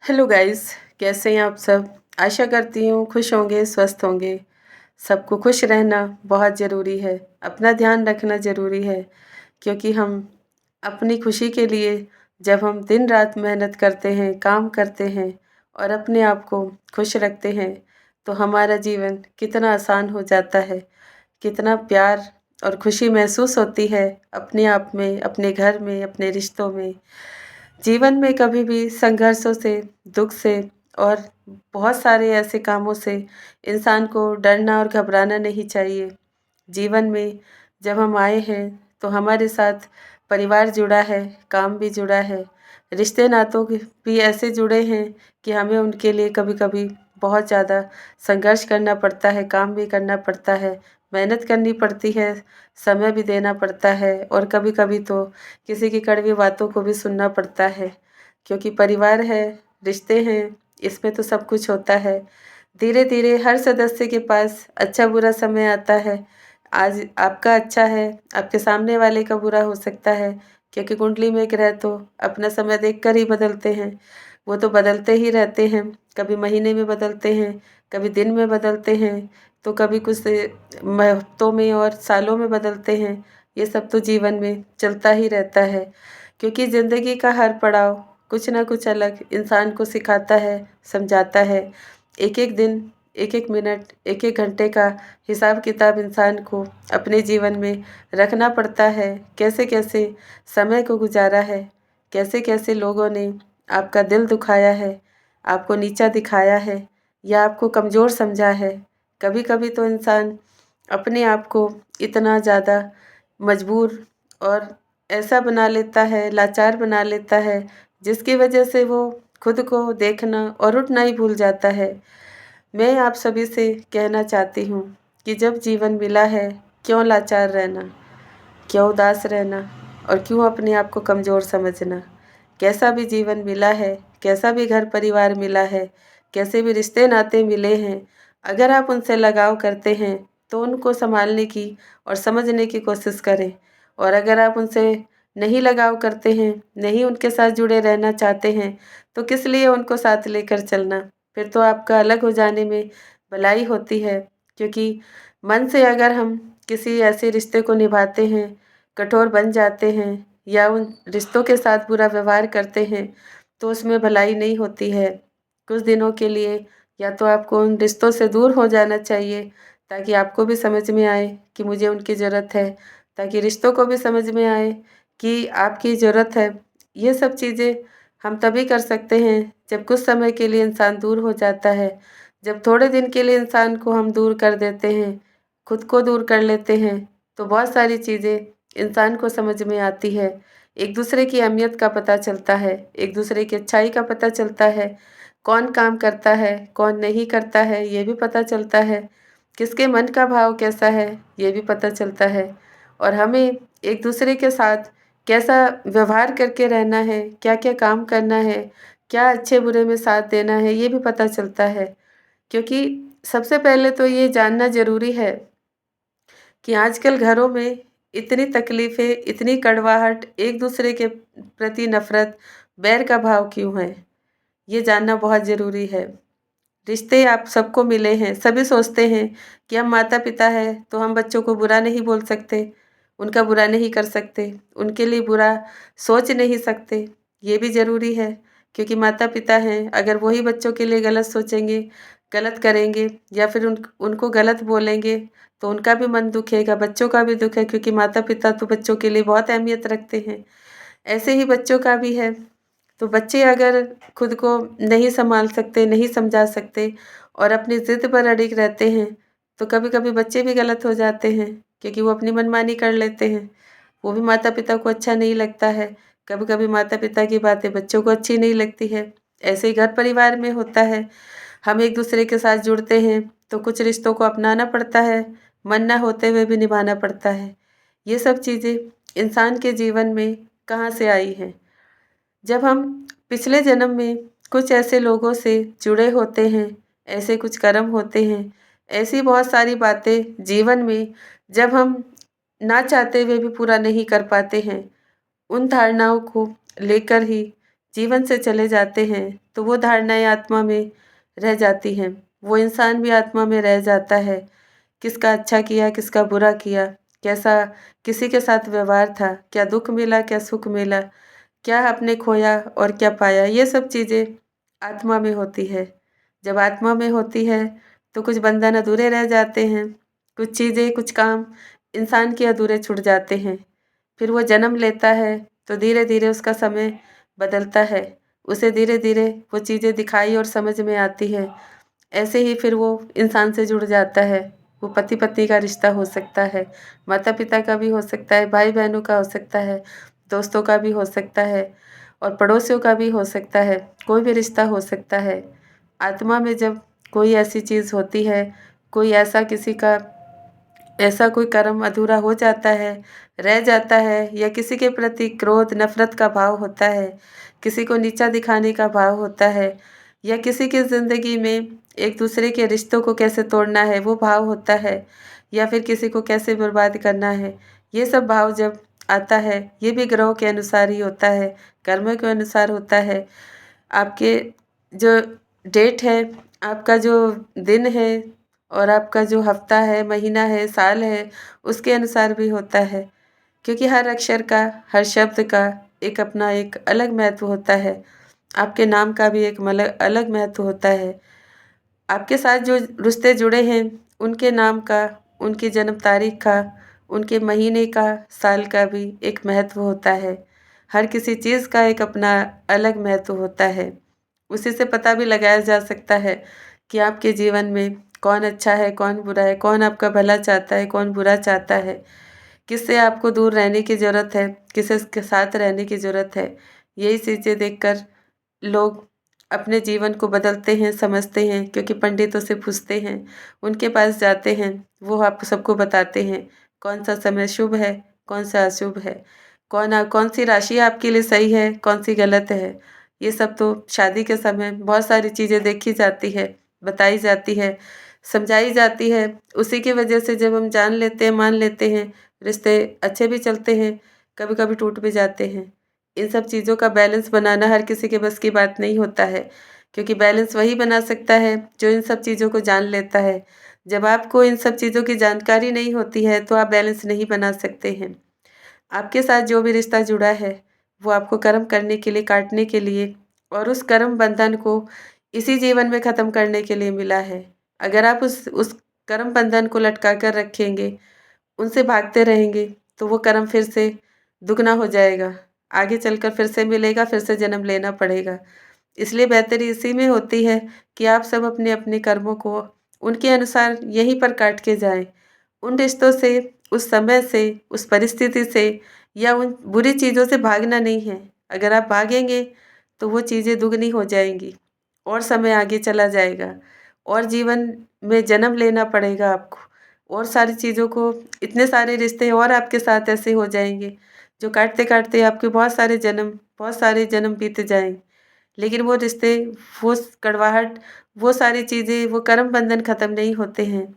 Hello guys. कैसे हैं आप सब। आशा करती हूँ खुश होंगे, स्वस्थ होंगे। सबको खुश रहना बहुत ज़रूरी है। अपना ध्यान रखना ज़रूरी है, क्योंकि हम अपनी खुशी के लिए जब हम दिन रात मेहनत करते हैं, काम करते हैं और अपने आप को खुश रखते हैं, तो हमारा जीवन कितना आसान हो जाता है। कितना प्यार और खुशी महसूस होती है अपने आप में, अपने घर में, अपने रिश्तों में। जीवन में कभी भी संघर्षों से, दुख से और बहुत सारे ऐसे कामों से इंसान को डरना और घबराना नहीं चाहिए। जीवन में जब हम आए हैं तो हमारे साथ परिवार जुड़ा है, काम भी जुड़ा है, रिश्ते नातों के भी ऐसे जुड़े हैं कि हमें उनके लिए कभी-कभी बहुत ज़्यादा संघर्ष करना पड़ता है, काम भी करना पड़ता है, मेहनत करनी पड़ती है, समय भी देना पड़ता है और कभी-कभी तो किसी की कड़वी बातों को भी सुनना पड़ता है। क्योंकि परिवार है, रिश्ते हैं, इसमें तो सब कुछ होता है। धीरे-धीरे हर सदस्य के पास अच्छा-बुरा समय आता है। आज आपका अच्छा है, आपके सामने वाले का बुरा हो सकता है, क्योंकि कुंडली में ग्रह तो अपना समय देखकर ही बदलते हैं। वो तो बदलते ही रहते हैं, कभी महीने में बदलते हैं, कभी दिन में बदलते हैं, तो कभी कुछ हफ्तों में और सालों में बदलते हैं। ये सब तो जीवन में चलता ही रहता है, क्योंकि ज़िंदगी का हर पड़ाव कुछ ना कुछ अलग इंसान को सिखाता है, समझाता है। एक-एक दिन, एक-एक मिनट, एक-एक घंटे का हिसाब-किताब इंसान को अपने जीवन में रखना पड़ता है। कैसे-कैसे समय को गुज़ारा है, कैसे-कैसे लोगों ने आपका दिल दुखाया है, आपको नीचा दिखाया है या आपको कमज़ोर समझा है। कभी-कभी तो इंसान अपने आप को इतना ज़्यादा मजबूर और ऐसा बना लेता है, लाचार बना लेता है, जिसकी वजह से वो खुद को देखना और उठना ही भूल जाता है। मैं आप सभी से कहना चाहती हूँ कि जब जीवन मिला है, क्यों लाचार रहना, क्यों उदास रहना और क्यों अपने आप को कमज़ोर समझना। कैसा भी जीवन मिला है, कैसा भी घर परिवार मिला है, कैसे भी रिश्ते नाते मिले हैं, अगर आप उनसे लगाव करते हैं तो उनको सँभालने की और समझने की कोशिश करें। और अगर आप उनसे नहीं लगाव करते हैं, नहीं उनके साथ जुड़े रहना चाहते हैं, तो किस लिए उनको साथ लेकर चलना। फिर तो आपका अलग हो जाने में भलाई होती है, क्योंकि मन से अगर हम किसी ऐसे रिश्ते को निभाते हैं, कठोर बन जाते हैं या उन रिश्तों के साथ बुरा व्यवहार करते हैं, तो उसमें भलाई नहीं होती है। कुछ दिनों के लिए या तो आपको उन रिश्तों से दूर हो जाना चाहिए, ताकि आपको भी समझ में आए कि मुझे उनकी ज़रूरत है, ताकि रिश्तों को भी समझ में आए कि आपकी ज़रूरत है। ये सब चीज़ें हम तभी कर सकते हैं जब कुछ समय के लिए इंसान दूर हो जाता है। जब थोड़े दिन के लिए इंसान को हम दूर कर देते हैं, खुद को दूर कर लेते हैं, तो बहुत सारी चीज़ें इंसान को समझ में आती है। एक दूसरे की अहमियत का पता चलता है, एक दूसरे की अच्छाई का पता चलता है, कौन काम करता है, कौन नहीं करता है, ये भी पता चलता है। किसके मन का भाव कैसा है, ये भी पता चलता है। और हमें एक दूसरे के साथ कैसा व्यवहार करके रहना है, क्या-क्या काम करना है, क्या अच्छे-बुरे में साथ देना है, ये भी पता चलता है। क्योंकि सबसे पहले तो ये जानना ज़रूरी है कि आजकल घरों में इतनी तकलीफ़ें, इतनी कड़वाहट, एक-दूसरे के प्रति नफ़रत, बैर का भाव क्यों है? ये जानना बहुत ज़रूरी है। रिश्ते आप सबको मिले हैं, सभी सोचते हैं कि हम माता-पिता हैं, तो हम बच्चों को बुरा नहीं बोल सकते, उनका बुरा नहीं कर सकते, उनके लिए बुरा सोच नहीं सकते। ये भी ज़रूरी है, क्योंकि माता-पिता हैं, अगर वही बच्चों के लिए गलत सोचेंगे, गलत करेंगे या फिर उनको गलत बोलेंगे, तो उनका भी मन दुखेगा, बच्चों का भी दुःख है, क्योंकि माता-पिता तो बच्चों के लिए बहुत अहमियत रखते हैं। ऐसे ही बच्चों का भी है। तो बच्चे अगर खुद को नहीं सँभाल सकते, नहीं समझा सकते और अपनी ज़िद पर अड़िग रहते हैं, तो कभी-कभी बच्चे भी गलत हो जाते हैं, क्योंकि वो अपनी मनमानी कर लेते हैं। वो भी माता-पिता को अच्छा नहीं लगता है। कभी-कभी माता-पिता की बातें बच्चों को अच्छी नहीं लगती है। ऐसे ही घर परिवार में होता है। हम एक-दूसरे के साथ जुड़ते हैं, तो कुछ रिश्तों को अपनाना पड़ता है, मन ना होते हुए भी निभाना पड़ता है। ये सब चीज़ें इंसान के जीवन में कहाँ से आई हैं? जब हम पिछले जन्म में कुछ ऐसे लोगों से जुड़े होते हैं, ऐसे कुछ कर्म होते हैं, ऐसी बहुत सारी बातें जीवन में जब हम ना चाहते हुए भी पूरा नहीं कर पाते हैं, उन धारणाओं को लेकर ही जीवन से चले जाते हैं तो वो धारणाएं आत्मा में रह जाती हैं। वो इंसान भी आत्मा में रह जाता है। किसका अच्छा किया, किसका बुरा किया, कैसा किसी के साथ व्यवहार था, क्या दुख मिला, क्या सुख मिला, क्या आपने खोया और क्या पाया, ये सब चीज़ें आत्मा में होती है। जब आत्मा में होती है तो कुछ बंधन अधूरे रह जाते हैं, कुछ चीज़ें, कुछ काम इंसान के अधूरे छूट जाते हैं। फिर वो जन्म लेता है तो धीरे धीरे उसका समय बदलता है, उसे धीरे धीरे वो चीज़ें दिखाई और समझ में आती है। ऐसे ही फिर वो इंसान से जुड़ जाता है। वो पति पत्नी का रिश्ता हो सकता है, माता पिता का भी हो सकता है, भाई बहनों का हो सकता है, दोस्तों का भी हो सकता है और पड़ोसियों का भी हो सकता है। कोई भी रिश्ता हो सकता है। आत्मा में जब कोई ऐसी चीज़ होती है, कोई ऐसा किसी का ऐसा कोई कर्म अधूरा हो जाता है, रह जाता है, या किसी के प्रति क्रोध, नफ़रत का भाव होता है, किसी को नीचा दिखाने का भाव होता है, या किसी की ज़िंदगी में एक दूसरे के रिश्तों को कैसे तोड़ना है वो भाव होता है, या फिर किसी को कैसे बर्बाद करना है, ये सब भाव जब आता है, ये भी ग्रहों के अनुसार ही होता है, कर्मों के अनुसार होता है। आपके जो डेट है, आपका जो दिन है और आपका जो हफ्ता है, महीना है, साल है, उसके अनुसार भी होता है। क्योंकि हर अक्षर का, हर शब्द का एक अपना एक अलग महत्व होता है। आपके नाम का भी एक अलग महत्व होता है। आपके साथ जो रिश्ते जुड़े हैं, उनके नाम का, उनकी जन्म तारीख का, उनके महीने का, साल का भी एक महत्व होता है। हर किसी चीज़ का एक अपना अलग महत्व होता है। उसी से पता भी लगाया जा सकता है कि आपके जीवन में कौन अच्छा है, कौन बुरा है, कौन आपका भला चाहता है, कौन बुरा चाहता है, किससे आपको दूर रहने की ज़रूरत है, किसके साथ रहने की ज़रूरत है। यही चीज़ें देखकर लोग अपने जीवन को बदलते हैं, समझते हैं, क्योंकि पंडितों से पूछते हैं, उनके पास जाते हैं, वो आप सबको बताते हैं कौन सा समय शुभ है, कौन सा अशुभ है, कौन सी राशि आपके लिए सही है, कौन सी गलत है। ये सब तो शादी के समय बहुत सारी चीज़ें देखी जाती है, बताई जाती है, समझाई जाती है। उसी की वजह से जब हम जान लेते हैं, मान लेते हैं, रिश्ते अच्छे भी चलते हैं, कभी-कभी टूट भी जाते हैं। इन सब चीज़ों का बैलेंस बनाना हर किसी के बस की बात नहीं होता है, क्योंकि बैलेंस वही बना सकता है जो इन सब चीज़ों को जान लेता है। जब आपको इन सब चीज़ों की जानकारी नहीं होती है तो आप बैलेंस नहीं बना सकते हैं। आपके साथ जो भी रिश्ता जुड़ा है, वो आपको कर्म करने के लिए, काटने के लिए और उस कर्म बंधन को इसी जीवन में ख़त्म करने के लिए मिला है। अगर आप उस कर्म बंधन को लटका कर रखेंगे, उनसे भागते रहेंगे, तो वो कर्म फिर से दुगना हो जाएगा। आगे चलकर फिर से मिलेगा, फिर से जन्म लेना पड़ेगा। इसलिए बेहतरी इसी में होती है कि आप सब अपने-अपने कर्मों को उनके अनुसार यहीं पर काट के जाएँ। उन रिश्तों से, उस समय से, उस परिस्थिति से या उन बुरी चीज़ों से भागना नहीं है। अगर आप भागेंगे तो वो चीज़ें दुगनी हो जाएँगी और समय आगे चला जाएगा और जीवन में जन्म लेना पड़ेगा आपको और सारी चीज़ों को, इतने सारे रिश्ते और आपके साथ ऐसे हो जाएँगे, जो काटते-काटते आपके बहुत सारे जन्म बीत जाएँ। लेकिन वो रिश्ते, वो कड़वाहट, वो सारी चीज़ें, वो कर्म बंधन ख़त्म नहीं होते हैं।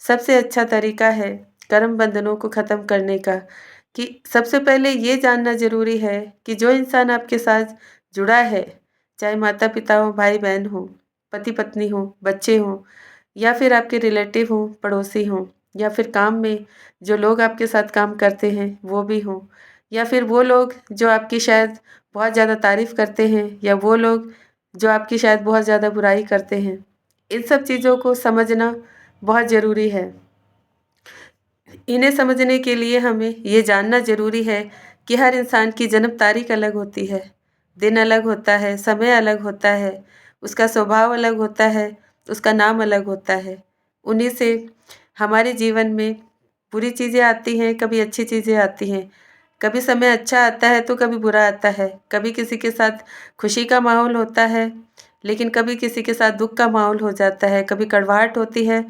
सबसे अच्छा तरीका है कर्म बंधनों को ख़त्म करने का कि सबसे पहले ये जानना ज़रूरी है कि जो इंसान आपके साथ जुड़ा है, चाहे माता-पिता हों, भाई-बहन हों, पति-पत्नी हों, बच्चे हों या फिर आपके रिलेटिव हों, पड़ोसी हों या फिर काम में जो लोग आपके साथ काम करते हैं, वो भी हों या फिर वो लोग जो आपकी शायद बहुत ज़्यादा तारीफ़ करते हैं या वो लोग जो आपकी शायद बहुत ज़्यादा बुराई करते हैं। इन सब चीज़ों को समझना बहुत ज़रूरी है। इन्हें समझने के लिए हमें ये जानना ज़रूरी है कि हर इंसान की जन्म तारीख अलग होती है, दिन अलग होता है, समय अलग होता है, उसका स्वभाव अलग होता है, उसका नाम अलग होता है। उन्हीं से हमारे जीवन में बुरी चीज़ें आती हैं, कभी अच्छी चीज़ें आती हैं। कभी समय अच्छा आता है तो कभी बुरा आता है। कभी किसी के साथ खुशी का माहौल होता है, लेकिन कभी किसी के साथ दुःख का माहौल हो जाता है। कभी कड़वाहट होती है,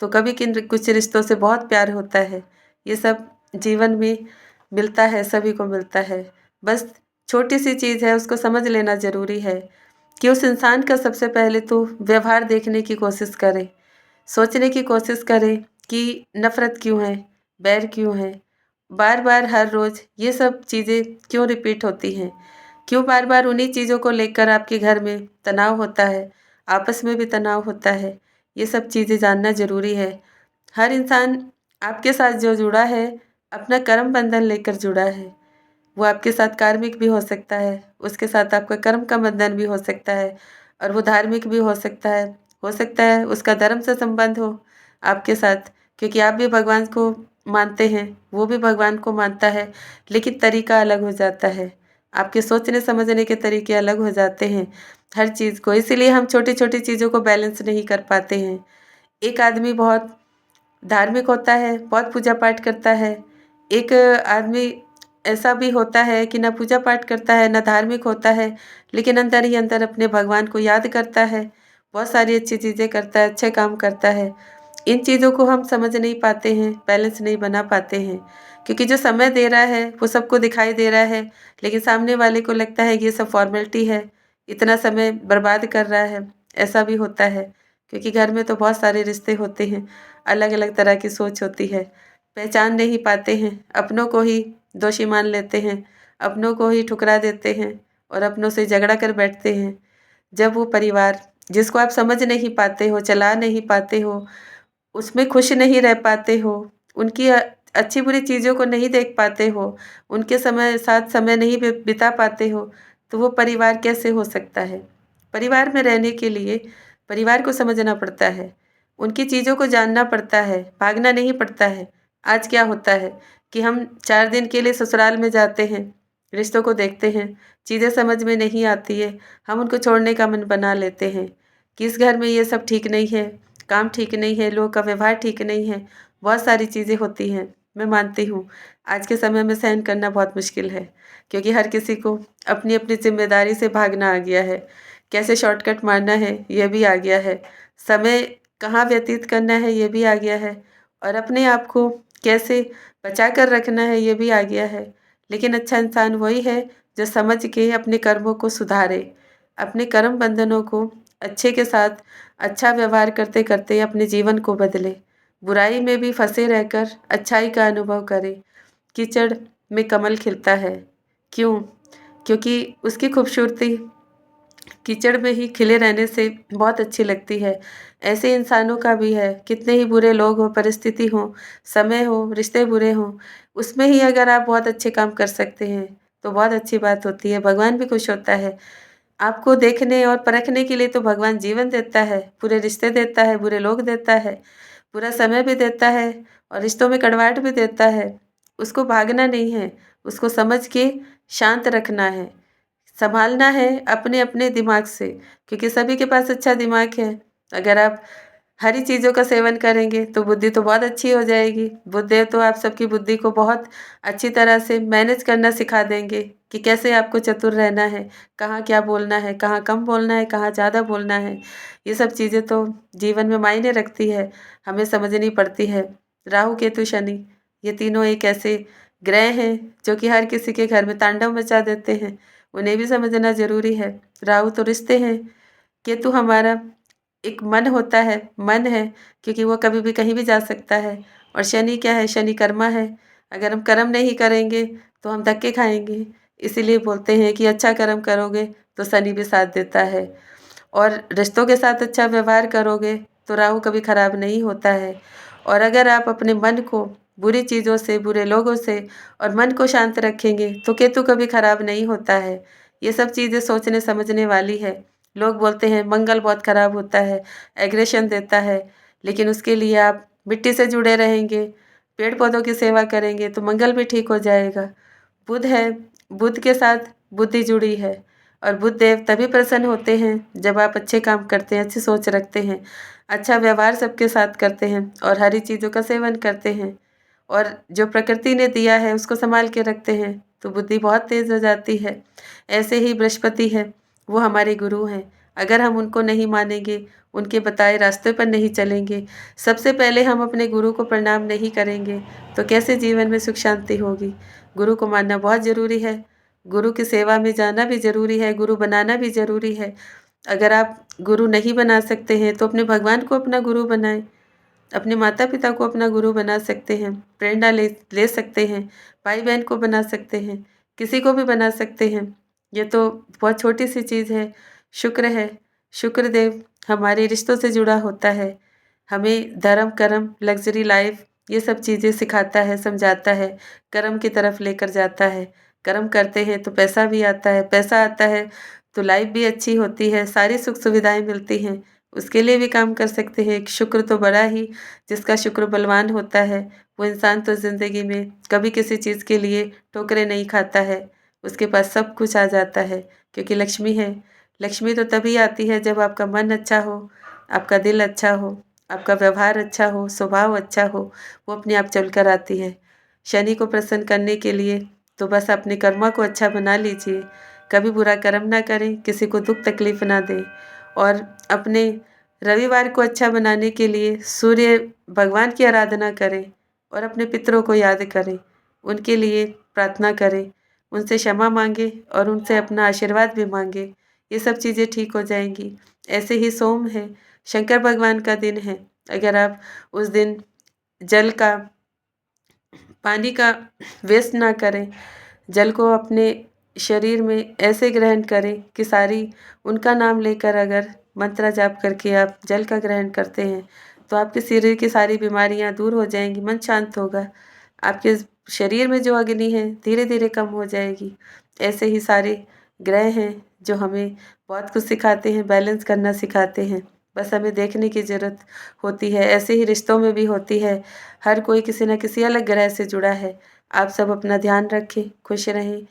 तो कभी कुछ रिश्तों से बहुत प्यार होता है। ये सब जीवन में मिलता है, सभी को मिलता है। बस छोटी-सी चीज़ है, उसको समझ लेना ज़रूरी है कि उस इंसान का सबसे पहले तो व्यवहार देखने की कोशिश करें। सोचने की कोशिश करें कि नफ़रत क्यों है? बैर क्यों है? बार-बार हर रोज़ ये सब चीज़ें क्यों रिपीट होती हैं? क्यों बार-बार उन्हीं चीज़ों को लेकर आपके घर में तनाव होता है, आपस में भी तनाव होता है? ये सब चीज़ें जानना ज़रूरी है। हर इंसान आपके साथ जो जुड़ा है, अपना कर्म बंधन लेकर जुड़ा है। वो आपके साथ कार्मिक भी हो सकता है, उसके साथ आपका कर्म का बंधन भी हो सकता है और वो धार्मिक भी हो सकता है। हो सकता है उसका धर्म से संबंध हो आपके साथ, क्योंकि आप भी भगवान को मानते हैं, वो भी भगवान को मानता है, लेकिन तरीका अलग हो जाता है। आपके सोचने समझने के तरीके अलग हो जाते हैं हर चीज़ को, इसीलिए हम छोटी-छोटी चीज़ों को बैलेंस नहीं कर पाते हैं। एक आदमी बहुत धार्मिक होता है, बहुत पूजा पाठ करता है। एक आदमी ऐसा भी होता है कि ना पूजा पाठ करता है, ना धार्मिक होता है, लेकिन अंदर ही अंदर अपने भगवान को याद करता है, बहुत सारी अच्छी चीज़ें करता है, अच्छे काम करता है। इन चीज़ों को हम समझ नहीं पाते हैं, बैलेंस नहीं बना पाते हैं, क्योंकि जो समय दे रहा है, वो सबको दिखाई दे रहा है, लेकिन सामने वाले को लगता है कि ये सब फ़ॉर्मेलिटी है, इतना समय बर्बाद कर रहा है, ऐसा भी होता है। क्योंकि घर में तो बहुत सारे रिश्ते होते हैं, अलग-अलग तरह की सोच होती है, पहचान नहीं पाते हैं, अपनों को ही दोषी मान लेते हैं, अपनों को ही ठुकरा देते हैं और अपनों से झगड़ा कर बैठते हैं। जब वो परिवार जिसको आप समझ नहीं पाते हो, चला नहीं पाते हो, उसमें खुश नहीं रह पाते हो, उनकी अच्छी-बुरी चीज़ों को नहीं देख पाते हो, उनके साथ समय नहीं बिता पाते हो, तो वो परिवार कैसे हो सकता है? परिवार में रहने के लिए परिवार को समझना पड़ता है, उनकी चीज़ों को जानना पड़ता है, भागना नहीं पड़ता है। आज क्या होता है कि हम 4 दिन के लिए ससुराल में जाते हैं, रिश्तों को देखते हैं, चीज़ें समझ में नहीं आती है, हम उनको छोड़ने का मन बना लेते हैं कि इस घर में ये सब ठीक नहीं है, काम ठीक नहीं है, लोगों का व्यवहार ठीक नहीं है, बहुत सारी चीज़ें होती हैं। मैं मानती हूँ, आज के समय में सहन करना बहुत मुश्किल है, क्योंकि हर किसी को अपनी-अपनी ज़िम्मेदारी से भागना आ गया है। कैसे शॉर्टकट मारना है, ये भी आ गया है। समय कहाँ व्यतीत करना है, ये भी आ गया है और अपने आप को कैसे बचा कर रखना है, ये भी आ गया है। लेकिन अच्छा इंसान वही है, जो समझ के अपने कर्मों को सुधारे, अपने कर्म बंधनों को अच्छे के साथ अच्छा व्यवहार करते-करते अपने जीवन को बदले। बुराई में भी फँसे रहकर अच्छाई का अनुभव करे। कीचड़ में कमल खिलता है। क्यों? क्योंकि उसकी खूबसूरती कीचड़ में ही खिले रहने से बहुत अच्छी लगती है। ऐसे इंसानों का भी है, कितने ही बुरे लोग हों, परिस्थिति हो, समय हो, रिश्ते बुरे हों, उसमें ही अगर आप बहुत अच्छे काम कर सकते हैं, तो बहुत अच्छी बात होती है, भगवान भी खुश होता है। आपको देखने और परखने के लिए तो भगवान जीवन देता है, पूरे रिश्ते देता है, बुरे लोग देता है, पूरा समय भी देता है और रिश्तों में कड़वाहट भी देता है। उसको भागना नहीं है, उसको समझ के शांत रखना है, सँभालना है अपने-अपने दिमाग से, क्योंकि सभी के पास अच्छा दिमाग है। अगर आप हरी चीज़ों का सेवन करेंगे तो बुद्धि तो बहुत अच्छी हो जाएगी। बुद्धदेव तो आप सबकी बुद्धि को बहुत अच्छी तरह से मैनेज करना सिखा देंगे कि कैसे आपको चतुर रहना है, कहाँ क्या बोलना है, कहाँ कम बोलना है, कहाँ ज़्यादा बोलना है। ये सब चीज़ें तो जीवन में मायने रखती है, हमें समझनी पड़ती है। राहु, केतु, शनि ये तीनों एक ऐसे ग्रह हैं जो कि हर किसी के घर में तांडव मचा देते हैं, उन्हें भी समझना ज़रूरी है। राहु तो रिश्ते हैं, केतु हमारा एक मन है क्योंकि वो कभी भी कहीं भी जा सकता है और शनि क्या है, शनि कर्मा है। अगर हम कर्म नहीं करेंगे तो हम धक्के खाएँगे। इसीलिए बोलते हैं कि अच्छा कर्म करोगे तो शनि भी साथ देता है और रिश्तों के साथ अच्छा व्यवहार करोगे तो राहु कभी खराब नहीं होता है। और अगर आप अपने मन को बुरी चीज़ों से, बुरे लोगों से और मन को शांत रखेंगे तो केतु कभी खराब नहीं होता है। ये सब चीज़ें सोचने समझने वाली है। लोग बोलते हैं मंगल बहुत खराब होता है, एग्रेशन देता है, लेकिन उसके लिए आप मिट्टी से जुड़े रहेंगे, पेड़-पौधों की सेवा करेंगे तो मंगल भी ठीक हो जाएगा। बुध है, बुध के साथ बुद्धि जुड़ी है और बुध देव तभी प्रसन्न होते हैं जब आप अच्छे काम करते हैं, अच्छी सोच रखते हैं, अच्छा व्यवहार सबके साथ करते हैं और हरी चीज़ों का सेवन करते हैं और जो प्रकृति ने दिया है उसको सँभाल के रखते हैं, तो बुद्धि बहुत तेज़ हो जाती है। ऐसे ही बृहस्पति है, वो हमारे गुरु हैं। अगर हम उनको नहीं मानेंगे, उनके बताए रास्ते पर नहीं चलेंगे, सबसे पहले हम अपने गुरु को प्रणाम नहीं करेंगे, तो कैसे जीवन में सुख शांति होगी? गुरु को मानना बहुत ज़रूरी है। गुरु की सेवा में जाना भी ज़रूरी है, गुरु बनाना भी ज़रूरी है। अगर आप गुरु नहीं बना सकते हैं, तो अपने भगवान को अपना गुरु बनाएँ। अपने माता-पिता को अपना गुरु बना सकते हैं, प्रेरणा ले ले सकते हैं, भाई-बहन को बना सकते हैं, किसी को भी बना सकते हैं। ये तो बहुत छोटी सी चीज़ है, शुक्र है। शुक्रदेव हमारे रिश्तों से जुड़ा होता है, हमें धर्म, कर्म, लग्ज़री लाइफ़ ये सब चीज़ें सिखाता है, समझाता है, कर्म की तरफ लेकर जाता है। कर्म करते हैं तो पैसा भी आता है, पैसा आता है तो लाइफ़ भी अच्छी होती है, सारी सुख-सुविधाएँ मिलती हैं, उसके लिए भी काम कर सकते हैं। एक शुक्र तो बड़ा ही जिसका शुक्र बलवान होता है, वो इंसान तो ज़िंदगी में कभी किसी चीज़ के लिए ठोकरें नहीं खाता है, उसके पास सब कुछ आ जाता है क्योंकि लक्ष्मी है। लक्ष्मी तो तभी आती है जब आपका मन अच्छा हो, आपका दिल अच्छा हो, आपका व्यवहार अच्छा हो, स्वभाव अच्छा हो, वो अपने आप चल कर आती है। शनि को प्रसन्न करने के लिए तो बस अपने कर्मों को अच्छा बना लीजिए, कभी बुरा कर्म ना करें, किसी को दुःख तकलीफ़ ना दें और अपने रविवार को अच्छा बनाने के लिए सूर्य भगवान की आराधना करें और अपने पितरों को याद करें, उनके लिए प्रार्थना करें, उनसे क्षमा माँगे और उनसे अपना आशीर्वाद भी माँगे। ये सब चीज़ें ठीक हो जाएँगी। ऐसे ही सोम है, शंकर भगवान का दिन है। अगर आप उस दिन जल का, पानी का वेस्ट ना करें, जल को अपने शरीर में ऐसे ग्रहण करें कि सारी उनका नाम लेकर अगर मंत्र जाप करके आप जल का ग्रहण करते हैं, तो आपके शरीर की सारी बीमारियाँ दूर हो जाएँगी, मन शांत होगा। आपके शरीर में जो अग्नि है, धीरे-धीरे कम हो जाएगी। ऐसे ही सारे ग्रह हैं जो हमें बहुत कुछ सिखाते हैं, बैलेंस करना सिखाते हैं। बस हमें देखने की ज़रूरत होती है। ऐसे ही रिश्तों में भी होती है। हर कोई किसी न किसी अलग ग्रह से जुड़ा है। आप सब अपना ध्यान रखें, खुश रहें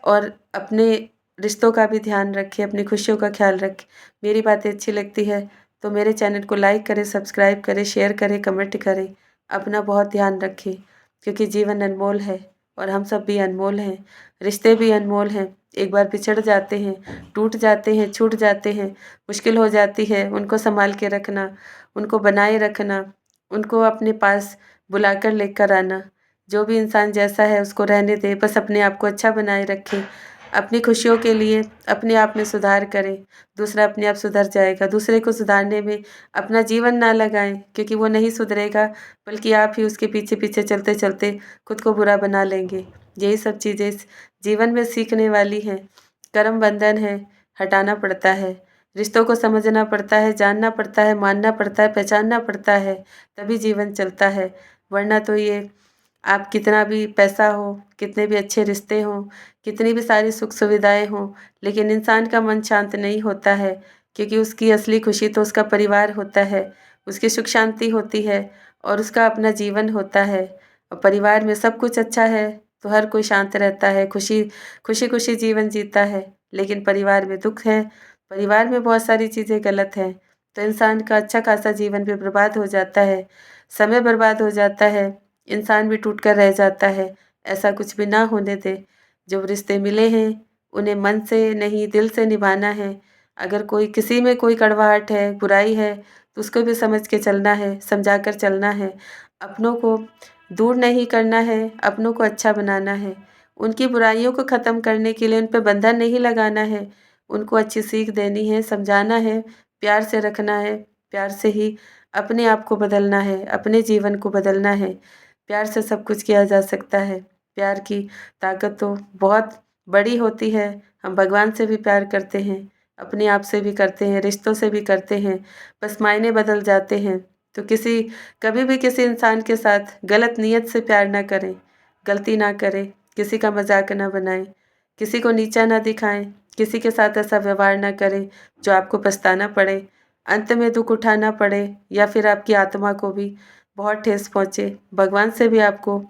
और अपने रिश्तों का भी ध्यान रखें, अपनी खुशियों का ख़्याल रखें। मेरी बातें अच्छी लगती है तो मेरे चैनल को लाइक करें, सब्सक्राइब करें, शेयर करें, कमेंट करें। अपना बहुत ध्यान रखें क्योंकि जीवन अनमोल है और हम सब भी अनमोल हैं। रिश्ते भी अनमोल हैं। एक बार बिछड़ जाते हैं, टूट जाते हैं, छूट जाते हैं, मुश्किल हो जाती है, उनको सँभाल के रखना, उनको बनाए रखना, उनको अपने पास बुलाकर लेकर आना। जो भी इंसान जैसा है उसको रहने दें, बस अपने आप को अच्छा बनाए रखें। अपनी खुशियों के लिए अपने आप में सुधार करें, दूसरा अपने आप सुधर जाएगा। दूसरे को सुधारने में अपना जीवन ना लगाएँ क्योंकि वो नहीं सुधरेगा, बल्कि आप ही उसके पीछे-पीछे चलते-चलते खुद को बुरा बना लेंगे। यही सब चीज़ें इस जीवन में सीखने वाली हैं। कर्म बंधन है, हटाना पड़ता है। रिश्तों को समझना पड़ता है, जानना पड़ता है, मानना पड़ता है, पहचानना पड़ता है, तभी जीवन चलता है। वरना तो ये आप कितना भी पैसा हो, कितने भी अच्छे रिश्ते हों, कितनी भी सारी सुख-सुविधाएँ हों, लेकिन इंसान का मन शांत नहीं होता है क्योंकि उसकी असली खुशी तो उसका परिवार होता है, उसकी सुख शांति होती है और उसका अपना जीवन होता है। और परिवार में सब कुछ अच्छा है, तो हर कोई शांत रहता है, खुशी-खुशी जीवन जीता है। लेकिन परिवार में दुःख है, परिवार में बहुत सारी चीज़ें गलत हैं, तो इंसान का अच्छा खासा जीवन भी बर्बाद हो जाता है, समय बर्बाद हो जाता है, इंसान भी टूट कर रह जाता है। ऐसा कुछ भी ना होने दें। जो रिश्ते मिले हैं, उन्हें मन से नहीं दिल से निभाना है। अगर कोई किसी में कोई कड़वाहट है, बुराई है, तो उसको भी समझ के चलना है, समझा कर चलना है। अपनों को दूर नहीं करना है, अपनों को अच्छा बनाना है। उनकी बुराइयों को ख़त्म करने के लिए उन पे बंधन नहीं लगाना है, उनको अच्छी सीख देनी है, समझाना है, प्यार से रखना है, प्यार से ही अपने आप को बदलना है, अपने जीवन को बदलना है। प्यार से सब कुछ किया जा सकता है। प्यार की ताकत तो बहुत बड़ी होती है। हम भगवान से भी प्यार करते हैं, अपने आप से भी करते हैं, रिश्तों से भी करते हैं, बस मायने बदल जाते हैं। तो कभी भी किसी इंसान के साथ गलत नीयत से प्यार ना करें, गलती ना करें, किसी का मज़ाक ना बनाएँ, किसी को नीचा ना दिखाएँ, किसी के साथ ऐसा व्यवहार ना करें जो आपको पछताना पड़े, अंत में दुःख उठाना पड़े या फिर आपकी आत्मा को भी बहुत ठेस पहुँचे। भगवान से भी आपको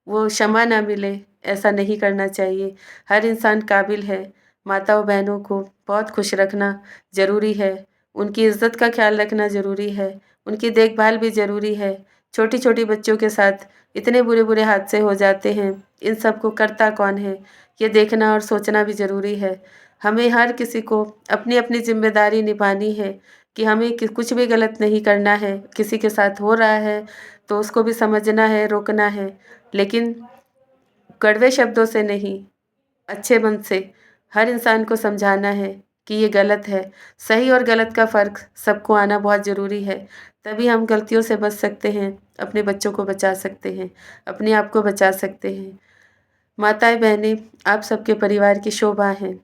वो क्षमा ना मिले, ऐसा नहीं करना चाहिए। हर इंसान काबिल है। माताओं बहनों को बहुत खुश रखना ज़रूरी है, उनकी इज़्ज़त का ख़्याल रखना ज़रूरी है, उनकी देखभाल भी ज़रूरी है। छोटी-छोटी बच्चों के साथ इतने बुरे-बुरे हादसे हो जाते हैं, इन सब को करता कौन है? ये देखना और सोचना भी ज़रूरी है। हमें हर किसी को अपनी-अपनी ज़िम्मेदारी निभानी है कि हमें कुछ भी गलत नहीं करना है। किसी के साथ हो रहा है, तो उसको भी समझना है, रोकना है। लेकिन कड़वे शब्दों से नहीं, अच्छे मन से हर इंसान को समझाना है कि ये गलत है। सही और गलत का फ़र्क सबको आना बहुत ज़रूरी है। तभी हम गलतियों से बच सकते हैं, अपने बच्चों को बचा सकते हैं, अपने आप को बचा सकते हैं। माताएँ, बहनें, आप सबके परिवार की शोभा हैं।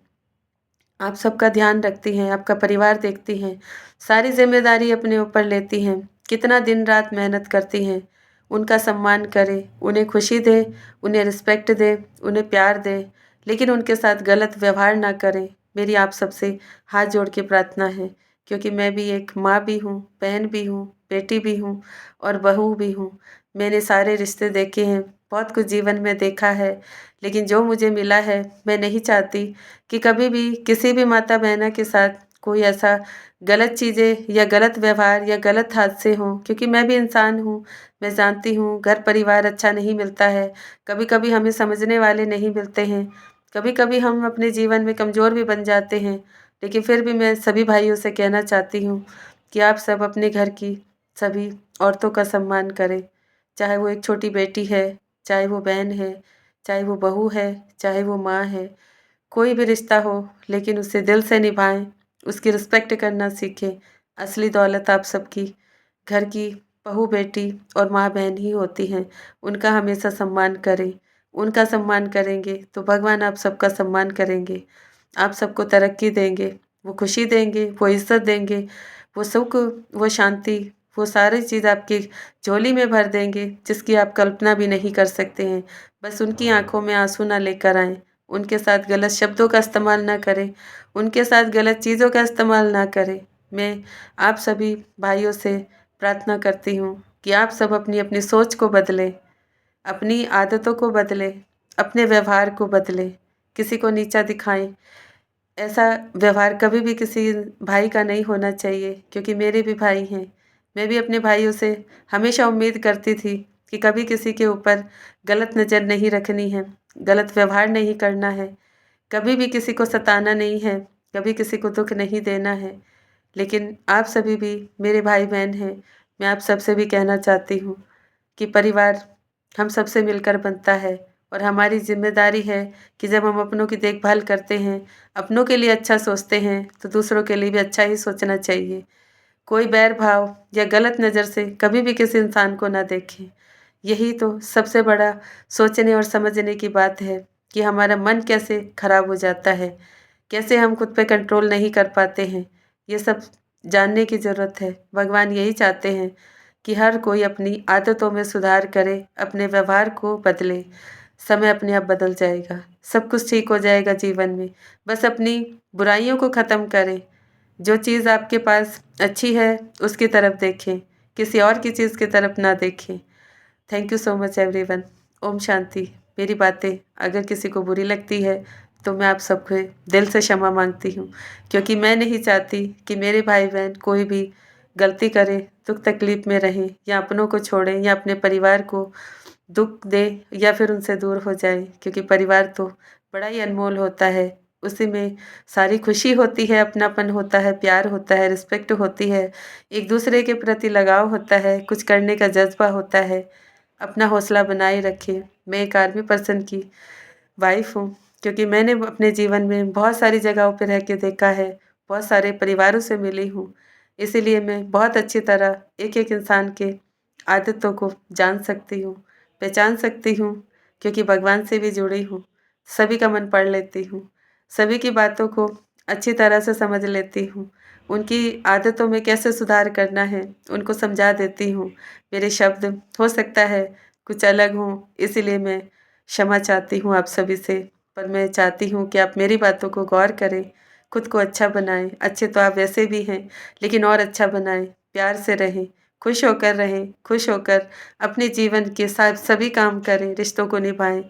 आप सबका ध्यान रखती हैं, आपका परिवार देखती हैं, सारी ज़िम्मेदारी अपने ऊपर लेती हैं, कितना दिन-रात मेहनत करती हैं। उनका सम्मान करें, उन्हें खुशी दें, उन्हें रिस्पेक्ट दें, उन्हें प्यार दें, लेकिन उनके साथ गलत व्यवहार ना करें। मेरी आप सबसे हाथ जोड़ के प्रार्थना है, क्योंकि मैं भी एक माँ भी हूँ, बहन भी हूँ, बेटी भी हूँ और बहू भी हूँ। मैंने सारे रिश्ते देखे हैं, बहुत कुछ जीवन में देखा है, लेकिन जो मुझे मिला है, मैं नहीं चाहती कि कभी भी किसी भी माता बहना के साथ कोई ऐसा गलत चीज़ें या गलत व्यवहार या गलत हादसे हों, क्योंकि मैं भी इंसान हूँ। मैं जानती हूँ घर परिवार अच्छा नहीं मिलता है, कभी-कभी हमें समझने वाले नहीं मिलते हैं, कभी-कभी हम अपने जीवन में कमज़ोर भी बन जाते हैं। लेकिन फिर भी मैं सभी भाइयों से कहना चाहती हूँ कि आप सब अपने घर की सभी औरतों का सम्मान करें, चाहे वो एक छोटी बेटी है, चाहे वो बहन है, चाहे वो बहू है, चाहे वो माँ है। कोई भी रिश्ता हो, लेकिन उसे दिल से निभाएँ, उसकी रिस्पेक्ट करना सीखें। असली दौलत आप सबकी घर की बहू-बेटी और माँ-बहन ही होती हैं। उनका हमेशा सम्मान करें। उनका सम्मान करेंगे तो भगवान आप सबका सम्मान करेंगे। आप सबको तरक्की देंगे, वो खुशी देंगे, वो इज़्ज़त देंगे, वो सुख, वो शांति, वो सारी चीज़ आपकी झोली में भर देंगे, जिसकी आप कल्पना भी नहीं कर सकते हैं। बस उनकी आँखों में आँसू ना लेकर आएँ। उनके साथ गलत शब्दों का इस्तेमाल ना करें, उनके साथ गलत चीज़ों का इस्तेमाल ना करें। मैं आप सभी भाइयों से प्रार्थना करती हूँ कि आप सब अपनी-अपनी सोच को बदलें, अपनी आदतों को बदलें, अपने व्यवहार को बदलें, किसी को नीचा दिखाएँ। ऐसा व्यवहार कभी भी किसी भाई का नहीं होना चाहिए, क्योंकि मेरे भी भाई हैं। मैं भी अपने भाइयों से हमेशा उम्मीद करती थी कि कभी किसी के ऊपर गलत नज़र नहीं रखनी है, गलत व्यवहार नहीं करना है, कभी भी किसी को सताना नहीं है, कभी किसी को दुःख नहीं देना है। लेकिन आप सभी भी मेरे भाई-बहन हैं। मैं आप सबसे भी कहना चाहती हूँ कि परिवार हम सबसे मिलकर बनता है और हमारी ज़िम्मेदारी है कि जब हम अपनों की देखभाल करते हैं, अपनों के लिए अच्छा सोचते हैं, तो दूसरों के लिए भी अच्छा ही सोचना चाहिए। कोई बैर भाव या गलत नज़र से कभी भी किसी इंसान को ना देखें। यही तो सबसे बड़ा सोचने और समझने की बात है कि हमारा मन कैसे खराब हो जाता है, कैसे हम खुद पे कंट्रोल नहीं कर पाते हैं। ये सब जानने की ज़रूरत है। भगवान यही चाहते हैं कि हर कोई अपनी आदतों में सुधार करे, अपने व्यवहार को बदले। समय अपने आप बदल जाएगा, सब कुछ ठीक हो जाएगा जीवन में। बस अपनी बुराइयों को ख़त्म करें। जो चीज़ आपके पास अच्छी है, उसकी तरफ देखें, किसी और की चीज़ की तरफ ना देखें। Thank you so much everyone. ओम शांति। मेरी बातें अगर किसी को बुरी लगती है, तो मैं आप सबको दिल से क्षमा माँगती हूँ, क्योंकि मैं नहीं चाहती कि मेरे भाई-बहन कोई भी गलती करे, दुःख तकलीफ़ में रहें या अपनों को छोड़ें या अपने परिवार को दुःख दें या फिर उनसे दूर हो जाएँ, क्योंकि परिवार तो बड़ा ही अनमोल होता है। उसी में सारी खुशी होती है, अपनापन होता है, प्यार होता है, रिस्पेक्ट होती है, एक-दूसरे के प्रति लगाव होता है, कुछ करने का जज़्बा होता है। अपना हौसला बनाए रखें। मैं एक आर्मी पर्सन की वाइफ़ हूँ, क्योंकि मैंने अपने जीवन में बहुत सारी जगहों पे रह के देखा है, बहुत सारे परिवारों से मिली हूँ। इसीलिए मैं बहुत अच्छी तरह एक-एक इंसान के आदतों को जान सकती हूँ, पहचान सकती हूँ, क्योंकि भगवान से भी जुड़ी हूँ। सभी का मन पढ़ लेती हूँ, सभी की बातों को अच्छी तरह से समझ लेती हूँ। उनकी आदतों में कैसे सुधार करना है, उनको समझा देती हूँ। मेरे शब्द हो सकता है कुछ अलग हों, इसीलिए मैं क्षमा चाहती हूँ आप सभी से। पर मैं चाहती हूँ कि आप मेरी बातों को गौर करें, खुद को अच्छा बनाएँ। अच्छे तो आप वैसे भी हैं, लेकिन और अच्छा बनाएँ, प्यार से रहें, खुश होकर अपने जीवन के साथ सभी काम करें, रिश्तों को निभाएँ।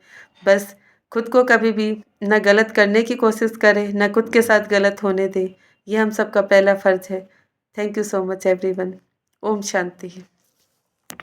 बस खुद को कभी भी ना गलत करने की कोशिश करें, ना खुद के साथ गलत होने दें। ये हम सबका पहला फ़र्ज़ है। Thank you so much everyone. Om Shanti.